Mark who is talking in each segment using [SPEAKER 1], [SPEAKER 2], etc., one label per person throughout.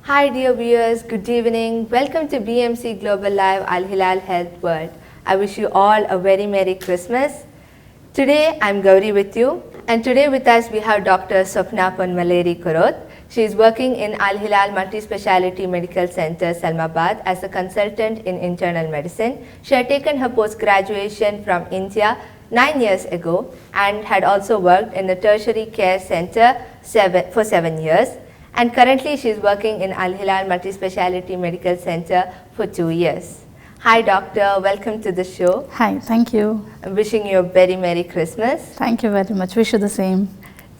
[SPEAKER 1] Hi dear viewers, good evening. Welcome to BMC Global Live AL-HILAL Health World. I wish you all a very Merry Christmas. Today I'm Gauri with you, and today with us we have Dr. Swapna Ponmaleri Kuroth. She is working in AL-HILAL Multi-Speciality Medical Center, Salmabad as a consultant in internal medicine. She had taken her post-graduation from India 9 years ago and had also worked in a tertiary care center for 7 years. And currently she is working in AL-HILAL Multi-Speciality Medical Center for 2 years. Hi doctor, welcome to the show.
[SPEAKER 2] Hi, thank you.
[SPEAKER 1] I'm wishing you a very Merry Christmas.
[SPEAKER 2] Thank you very much. Wish you the same.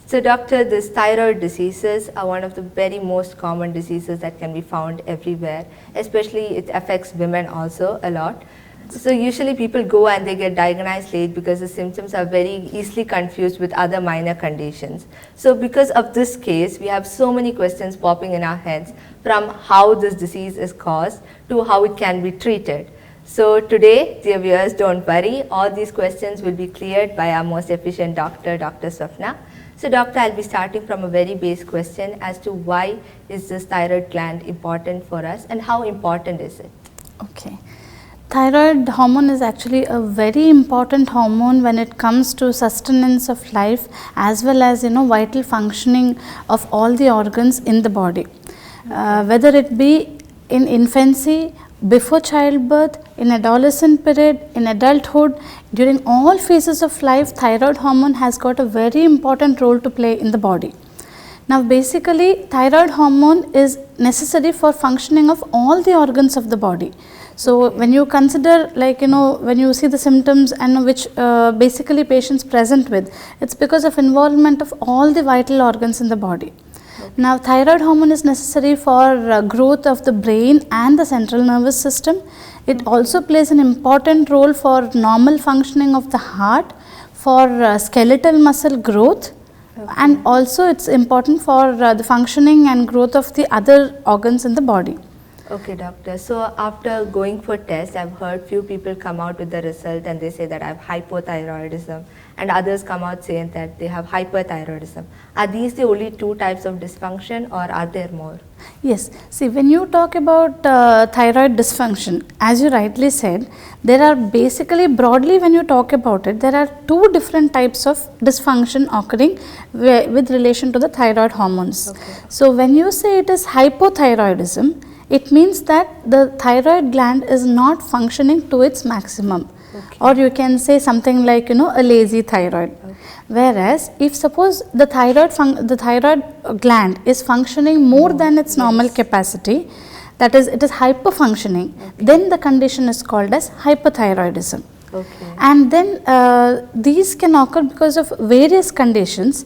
[SPEAKER 1] So doctor, these thyroid diseases are one of the very most common diseases that can be found everywhere. Especially it affects women also a lot. So usually people go and they get diagnosed late because the symptoms are very easily confused with other minor conditions. So because of this case, we have so many questions popping in our heads from how this disease is caused to how it can be treated. So today, dear viewers, don't worry, all these questions will be cleared by our most efficient doctor, Dr. Swapna. So doctor, I'll be starting from a very basic question as to why is this thyroid gland important for us and how important is it?
[SPEAKER 2] Okay. Thyroid hormone is actually a very important hormone when it comes to sustenance of life as well as vital functioning of all the organs in the body. Whether it be in infancy, before childbirth, in adolescent period, in adulthood, during all phases of life, thyroid hormone has got a very important role to play in the body. Now basically thyroid hormone is necessary for functioning of all the organs of the body. So when you consider when you see the symptoms and which basically patients present with, it's because of involvement of all the vital organs in the body. Now thyroid hormone is necessary for growth of the brain and the central nervous system. It also plays an important role for normal functioning of the heart, for skeletal muscle growth. And also it's important for the functioning and growth of the other organs in the body.
[SPEAKER 1] Okay doctor, so after going for tests, I've heard few people come out with the result and they say that I have hypothyroidism, and others come out saying that they have hyperthyroidism. Are these the only two types of dysfunction or are there more?
[SPEAKER 2] Yes, see when you talk about thyroid dysfunction, as you rightly said, there are basically broadly when you talk about it, there are two different types of dysfunction occurring with relation to the thyroid hormones.
[SPEAKER 1] Okay.
[SPEAKER 2] So when you say it is hypothyroidism, it means that the thyroid gland is not functioning to its maximum.
[SPEAKER 1] Okay.
[SPEAKER 2] Or you can say something like a lazy thyroid.
[SPEAKER 1] Okay.
[SPEAKER 2] Whereas if suppose the thyroid gland is functioning more than its normal capacity, that is it is hyperfunctioning, then the condition is called as hyperthyroidism.
[SPEAKER 1] Okay.
[SPEAKER 2] And then these can occur because of various conditions.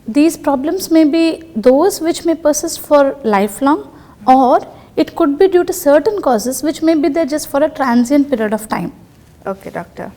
[SPEAKER 2] These problems may be those which may persist for lifelong, or it could be due to certain causes which may be there just for a transient period of time.
[SPEAKER 1] Okay doctor.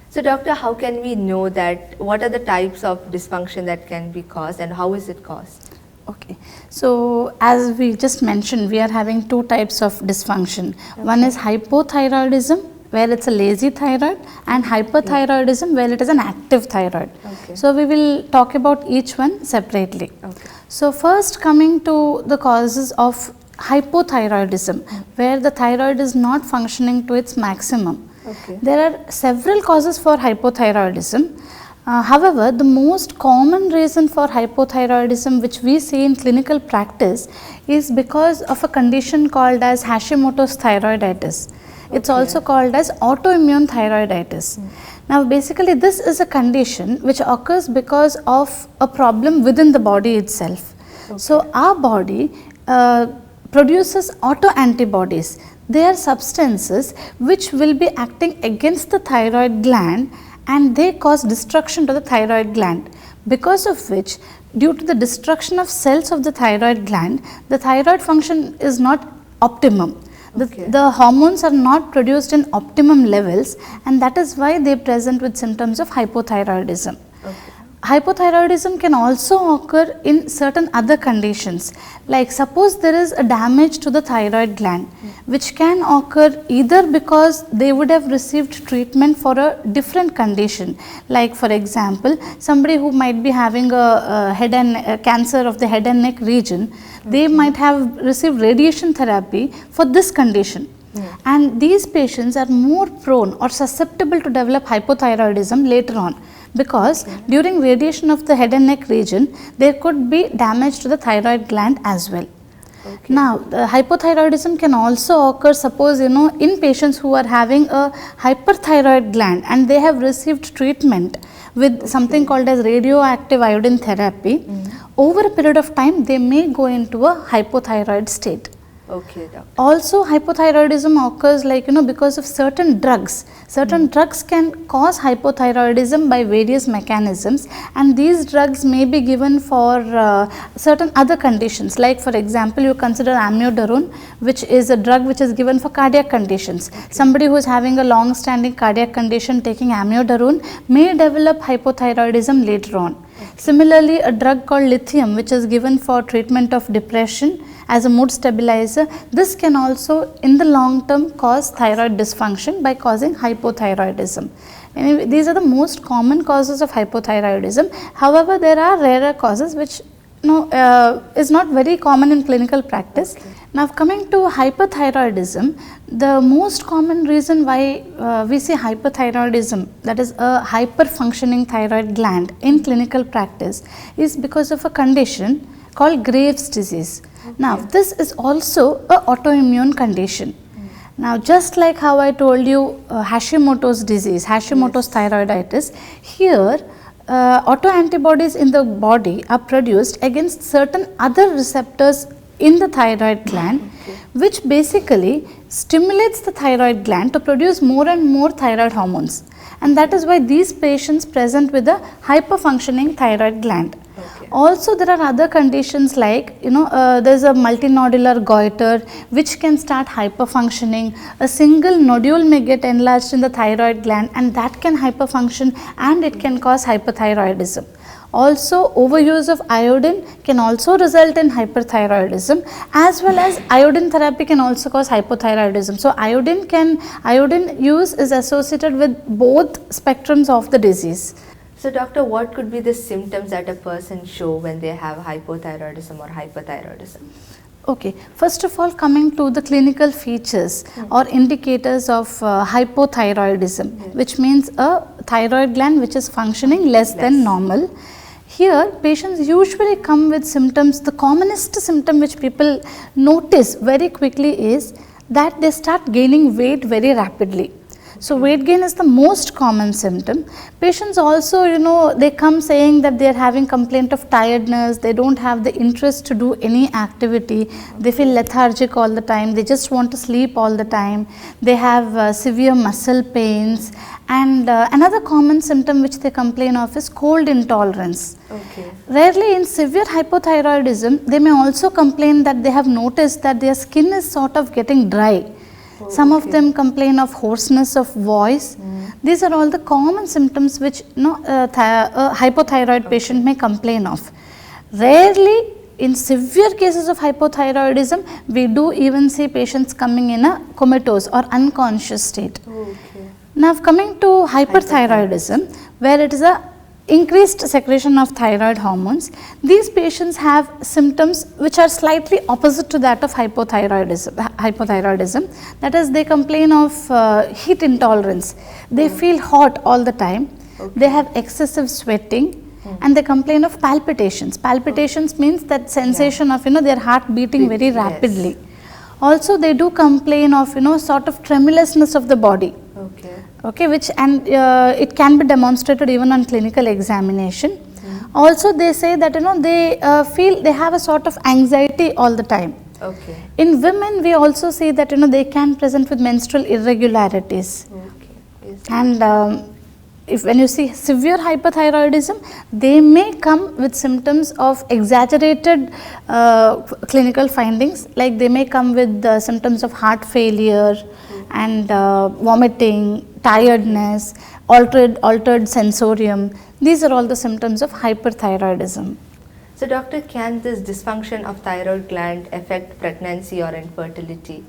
[SPEAKER 1] So doctor, how can we know that what are the types of dysfunction that can be caused and how is it caused?
[SPEAKER 2] Okay, so as we just mentioned, we are having two types of dysfunction. Okay. One is hypothyroidism, where it's a lazy thyroid, and hyperthyroidism, where it is an active thyroid.
[SPEAKER 1] Okay.
[SPEAKER 2] So we will talk about each one separately.
[SPEAKER 1] Okay.
[SPEAKER 2] So first coming to the causes of hypothyroidism, where the thyroid is not functioning to its maximum.
[SPEAKER 1] Okay.
[SPEAKER 2] There are several causes for hypothyroidism. However, the most common reason for hypothyroidism which we see in clinical practice is because of a condition called as Hashimoto's thyroiditis. It's also called as autoimmune thyroiditis. Now basically this is a condition which occurs because of a problem within the body itself. So our body produces autoantibodies. They are substances which will be acting against the thyroid gland, and they cause destruction to the thyroid gland, because of which, due to the destruction of cells of the thyroid gland, the thyroid function is not optimum. The hormones are not produced in optimum levels, and that is why they present with symptoms of hypothyroidism. hypothyroidism can also occur in certain other conditions, like suppose there is a damage to the thyroid gland, which can occur either because they would have received treatment for a different condition, like for example somebody who might be having a head and cancer of the head and neck region, they might have received radiation therapy for this condition. And these patients are more prone or susceptible to develop hypothyroidism later on, because during radiation of the head and neck region, there could be damage to the thyroid gland as well. Now, hypothyroidism can also occur, suppose in patients who are having a hyperthyroid gland and they have received treatment with something called as radioactive iodine therapy. Over a period of time, they may go into a hypothyroid state.
[SPEAKER 1] Okay, doctor.
[SPEAKER 2] Also, hypothyroidism occurs because of certain drugs. Certain drugs can cause hypothyroidism by various mechanisms, and these drugs may be given for certain other conditions, like for example you consider amiodarone, which is a drug which is given for cardiac conditions. Somebody who is having a long standing cardiac condition taking amiodarone may develop hypothyroidism later on. Similarly, a drug called lithium, which is given for treatment of depression as a mood stabilizer, this can also in the long term cause thyroid dysfunction by causing hypothyroidism. Anyway, these are the most common causes of hypothyroidism. However, there are rarer causes which is not very common in clinical practice. Now, coming to hyperthyroidism, the most common reason why we see hyperthyroidism, that is a hyper-functioning thyroid gland in clinical practice, is because of a condition called Graves' disease. Now, this is also an autoimmune condition. Now, just like how I told you Hashimoto's disease, Hashimoto's thyroiditis, here autoantibodies in the body are produced against certain other receptors in the thyroid gland, which basically stimulates the thyroid gland to produce more and more thyroid hormones. And that is why these patients present with a hyperfunctioning thyroid gland. Also, there are other conditions like there is a multinodular goiter which can start hyperfunctioning. A single nodule may get enlarged in the thyroid gland, and that can hyperfunction and it can cause hyperthyroidism. Also, overuse of iodine can also result in hyperthyroidism, as well as iodine therapy can also cause hypothyroidism. So, iodine use is associated with both spectrums of the disease.
[SPEAKER 1] So doctor, what could be the symptoms that a person show when they have hypothyroidism or hyperthyroidism?
[SPEAKER 2] Okay, first of all, coming to the clinical features or indicators of hypothyroidism, which means a thyroid gland which is functioning less than normal. Here, patients usually come with symptoms. The commonest symptom which people notice very quickly is that they start gaining weight very rapidly. So, weight gain is the most common symptom. Patients also, they come saying that they are having complaint of tiredness, they don't have the interest to do any activity, they feel lethargic all the time, they just want to sleep all the time, they have severe muscle pains, and another common symptom which they complain of is cold intolerance. Rarely in severe hypothyroidism, they may also complain that they have noticed that their skin is sort of getting dry. Some of them complain of hoarseness of voice. These are all the common symptoms which a hypothyroid patient may complain of. Rarely in severe cases of hypothyroidism, we do even see patients coming in a comatose or unconscious state. Now, coming to hyperthyroidism, where it is a increased secretion of thyroid hormones, these patients have symptoms which are slightly opposite to that of hypothyroidism. That is, they complain of heat intolerance, they feel hot all the time, they have excessive sweating, and they complain of palpitations. Palpitations means that sensation of their heart beating very rapidly. Also, they do complain of sort of tremulousness of the body. Which it can be demonstrated even on clinical examination. Also, they say that they feel they have a sort of anxiety all the time. In women, we also see that they can present with menstrual irregularities. And when you see severe hyperthyroidism, they may come with symptoms of exaggerated clinical findings, like they may come with symptoms of heart failure and vomiting, tiredness, altered sensorium. These are all the symptoms of hyperthyroidism.
[SPEAKER 1] So doctor, can this dysfunction of thyroid gland affect pregnancy or infertility?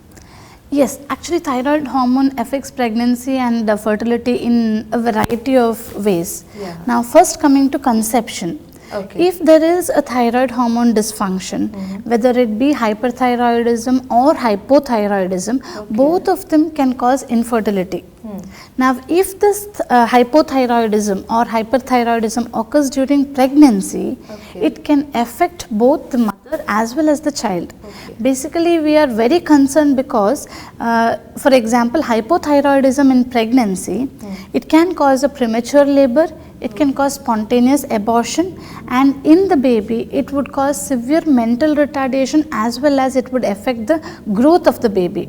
[SPEAKER 2] Yes, actually thyroid hormone affects pregnancy and fertility in a variety of ways.
[SPEAKER 1] Yeah.
[SPEAKER 2] Now first coming to conception.
[SPEAKER 1] Okay.
[SPEAKER 2] If there is a thyroid hormone dysfunction, whether it be hyperthyroidism or hypothyroidism, both of them can cause infertility. Now, if this hypothyroidism or hyperthyroidism occurs during pregnancy, it can affect both the mother as well as the child. Basically, we are very concerned because, for example, hypothyroidism in pregnancy, it can cause a premature labor, it can cause spontaneous abortion, and in the baby it would cause severe mental retardation as well as it would affect the growth of the baby.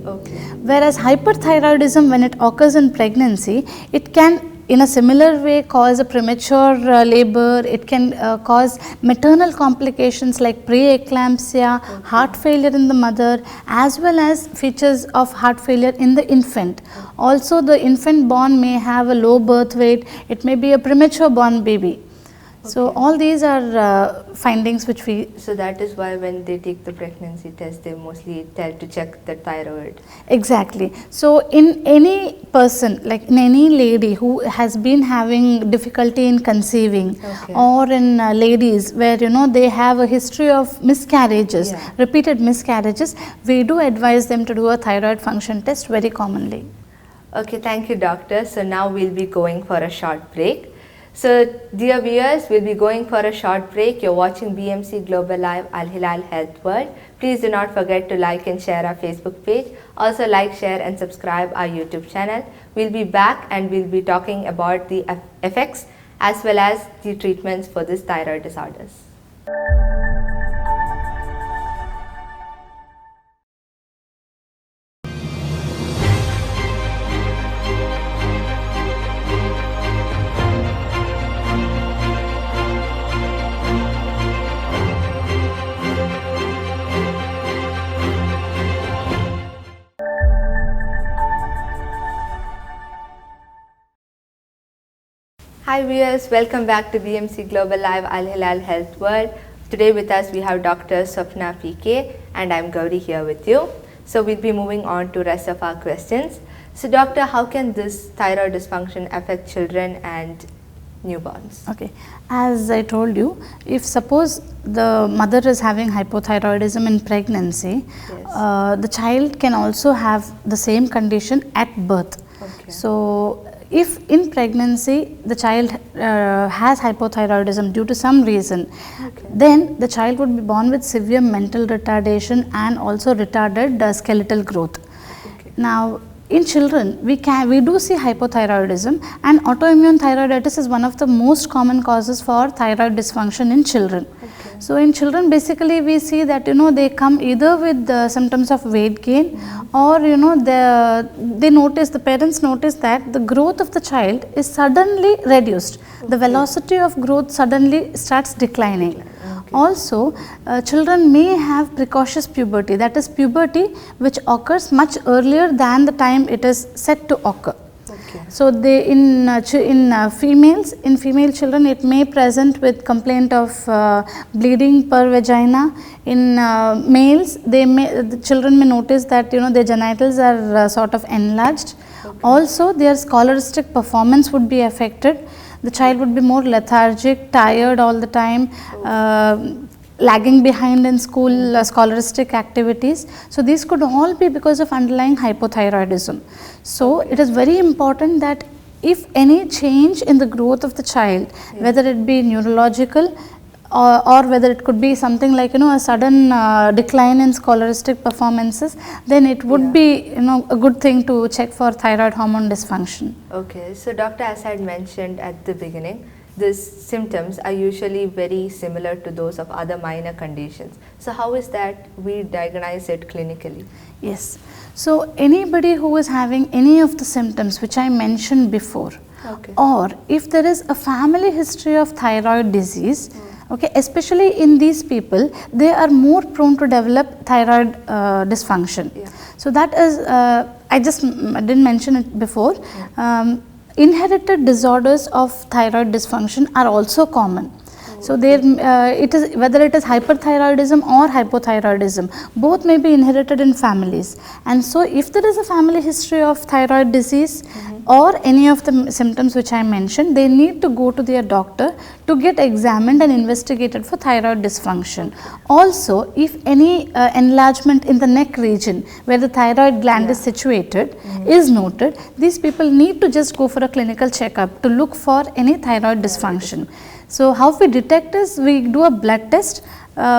[SPEAKER 2] Whereas hyperthyroidism, when it occurs in pregnancy, it can in a similar way cause a premature labor, it can cause maternal complications like preeclampsia, heart failure in the mother, as well as features of heart failure in the infant. Also the infant born may have a low birth weight, it may be a premature born baby. So all these are findings which we...
[SPEAKER 1] So that is why when they take the pregnancy test, they mostly tell to check the thyroid.
[SPEAKER 2] Exactly. So in any person, like in any lady who has been having difficulty in conceiving, or in ladies where they have a history of miscarriages, repeated miscarriages, we do advise them to do a thyroid function test very commonly.
[SPEAKER 1] Okay, thank you doctor. So now we'll be going for a short break. So dear viewers, we'll be going for a short break. You're watching BMC Global Live AL-HILAL Health World. Please do not forget to like and share our Facebook page. Also like, share and subscribe our YouTube channel. We'll be back and we'll be talking about the effects as well as the treatments for these thyroid disorders. Hi viewers, welcome back to BMC Global Live AL-HILAL Health World. Today with us we have Dr. Swapna PK and I'm Gauri here with you. So we'll be moving on to rest of our questions. So doctor, how can this thyroid dysfunction affect children and newborns?
[SPEAKER 2] Okay, as I told you, if suppose the mother is having hypothyroidism in pregnancy, the child can also have the same condition at birth. So if in pregnancy the child has hypothyroidism due to some reason, then the child would be born with severe mental retardation and also retarded skeletal growth. Now in children we do see hypothyroidism, and autoimmune thyroiditis is one of the most common causes for thyroid dysfunction in children. So in children basically we see that they come either with the symptoms of weight gain, or the parents notice that the growth of the child is suddenly reduced. The velocity of growth suddenly starts declining. Also, children may have precocious puberty, that is puberty which occurs much earlier than the time it is set to occur. So in female children it may present with complaint of bleeding per vagina. In males, the children may notice that their genitals are sort of enlarged. Also their scholastic performance would be affected. The child would be more lethargic, tired all the time, lagging behind in school scholastic activities. So these could all be because of underlying hypothyroidism. So it is very important that if any change in the growth of the child, whether it be neurological or whether it could be something like a sudden decline in scholastic performances, then it would be a good thing to check for thyroid hormone dysfunction.
[SPEAKER 1] Okay, so doctor, as I had mentioned at the beginning, these symptoms are usually very similar to those of other minor conditions. So how is that we diagnose it clinically?
[SPEAKER 2] Yes, so anybody who is having any of the symptoms which I mentioned before, or if there is a family history of thyroid disease, Okay, especially in these people, they are more prone to develop thyroid dysfunction.
[SPEAKER 1] Yeah.
[SPEAKER 2] So that is, I just didn't mention it before. Inherited disorders of thyroid dysfunction are also common. So there, it is whether it is hyperthyroidism or hypothyroidism, both may be inherited in families. And so, if there is a family history of thyroid disease or any of the symptoms which I mentioned, they need to go to their doctor to get examined and investigated for thyroid dysfunction. Also, if any enlargement in the neck region where the thyroid gland is situated is noted, these people need to just go for a clinical checkup to look for any thyroid dysfunction. So, how we detect is we do a blood test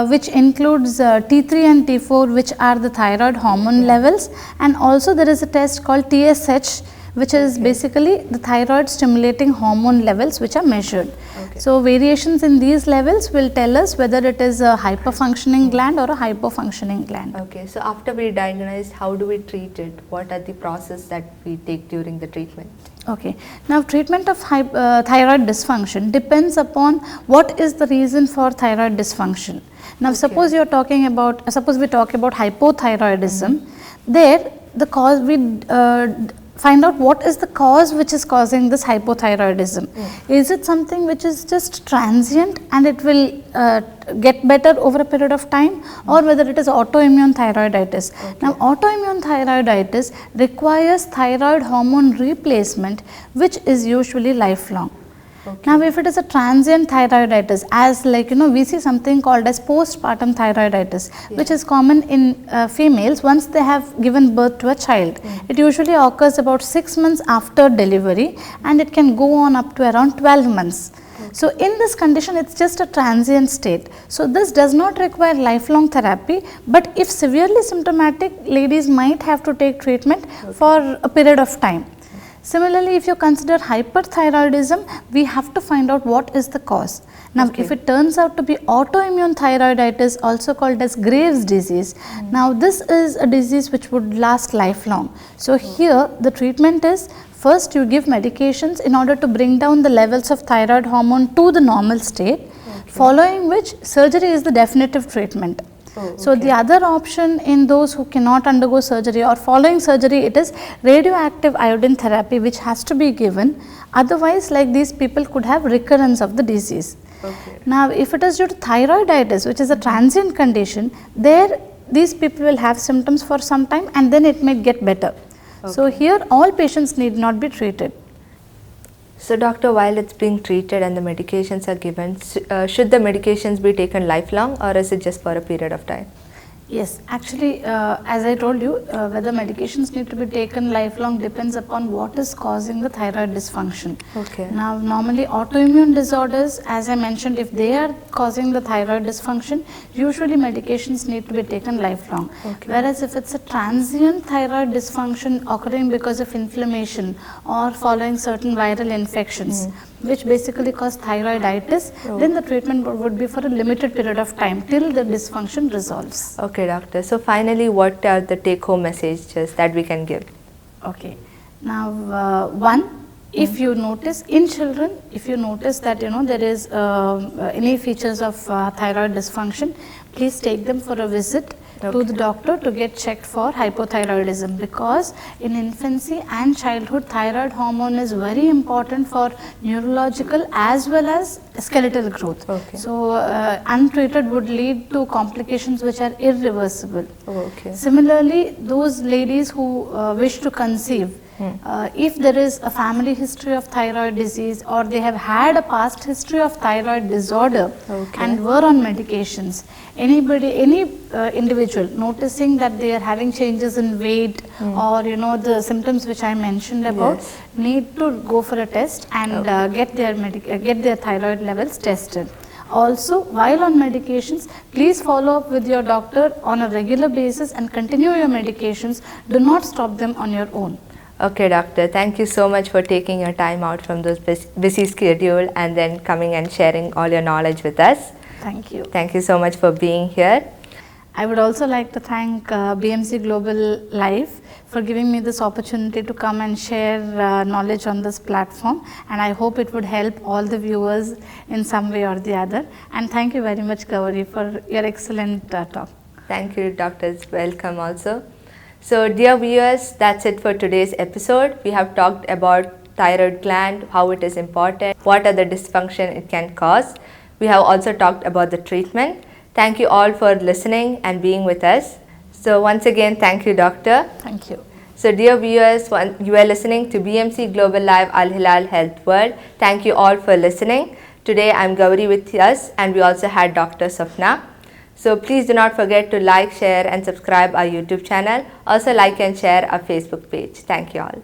[SPEAKER 2] which includes T3 and T4, which are the thyroid hormone levels, and also there is a test called TSH, which is basically the thyroid stimulating hormone levels which are measured. So, variations in these levels will tell us whether it is a hyperfunctioning gland or a hypofunctioning gland.
[SPEAKER 1] Okay, so after we diagnose, how do we treat it? What are the process that we take during the treatment?
[SPEAKER 2] Okay. Now, treatment of thyroid dysfunction depends upon what is the reason for thyroid dysfunction. Now, suppose you are talking about, suppose we talk about hypothyroidism, there the cause we find out what is the cause which is causing this hypothyroidism. Is it something which is just transient and it will get better over a period of time, or whether it is autoimmune thyroiditis. Now, autoimmune thyroiditis requires thyroid hormone replacement, which is usually lifelong. Now, if it is a transient thyroiditis, as like we see something called as postpartum thyroiditis, which is common in females once they have given birth to a child. It usually occurs about 6 months after delivery, and it can go on up to around 12 months. So, in this condition, it is just a transient state. So, this does not require lifelong therapy, but if severely symptomatic, ladies might have to take treatment for a period of time. Similarly, if you consider hyperthyroidism, we have to find out what is the cause. Now, if it turns out to be autoimmune thyroiditis, also called as Graves' disease, now this is a disease which would last lifelong. So, here the treatment is, first you give medications in order to bring down the levels of thyroid hormone to the normal state, following which surgery is the definitive treatment. So, the other option in those who cannot undergo surgery or following surgery, it is radioactive iodine therapy, which has to be given. Otherwise, like these people could have recurrence of the disease. Now, if it is due to thyroiditis, which is a transient condition, there these people will have symptoms for some time and then it may get better. So, here all patients need not be treated.
[SPEAKER 1] So, doctor, while it's being treated and the medications are given, should the medications be taken lifelong, or is it just for a period of time?
[SPEAKER 2] Yes, actually, as I told you, whether medications need to be taken lifelong depends upon what is causing the thyroid dysfunction. Now, normally autoimmune disorders, as I mentioned, if they are causing the thyroid dysfunction, usually medications need to be taken lifelong. Whereas if it's a transient thyroid dysfunction occurring because of inflammation or following certain viral infections, which basically cause thyroiditis, then the treatment would be for a limited period of time till the dysfunction resolves.
[SPEAKER 1] Okay, doctor. So, finally, what are the take-home messages that we can give?
[SPEAKER 2] Okay. Now, one, if you notice in children, if you notice that there is any features of thyroid dysfunction, please take them for a visit to the doctor to get checked for hypothyroidism, because in infancy and childhood, thyroid hormone is very important for neurological as well as skeletal growth. So, untreated would lead to complications which are irreversible. Similarly, those ladies who wish to conceive, if there is a family history of thyroid disease or they have had a past history of thyroid disorder and were on medications, any individual noticing that they are having changes in weight or the symptoms which I mentioned about, need to go for a test and get their thyroid levels tested. Also, while on medications, please follow up with your doctor on a regular basis and continue your medications. Do not stop them on your own.
[SPEAKER 1] Okay, doctor, thank you so much for taking your time out from those busy schedule and then coming and sharing all your knowledge with us.
[SPEAKER 2] Thank you.
[SPEAKER 1] Thank you so much for being here.
[SPEAKER 2] I would also like to thank BMC Global Life for giving me this opportunity to come and share knowledge on this platform, and I hope it would help all the viewers in some way or the other. And thank you very much, Gauri, for your excellent talk.
[SPEAKER 1] Thank you, doctors. Welcome also. So, dear viewers, that's it for today's episode. We have talked about thyroid gland, how it is important, what are the dysfunction it can cause. We have also talked about the treatment. Thank you all for listening and being with us. So once again, thank you, doctor.
[SPEAKER 2] Thank you.
[SPEAKER 1] So dear viewers, you are listening to BMC Global Live AL-HILAL Health World. Thank you all for listening. Today I'm Gauri with us, and we also had Dr. Swapna. So please do not forget to like, share and subscribe our YouTube channel. Also like and share our Facebook page. Thank you all.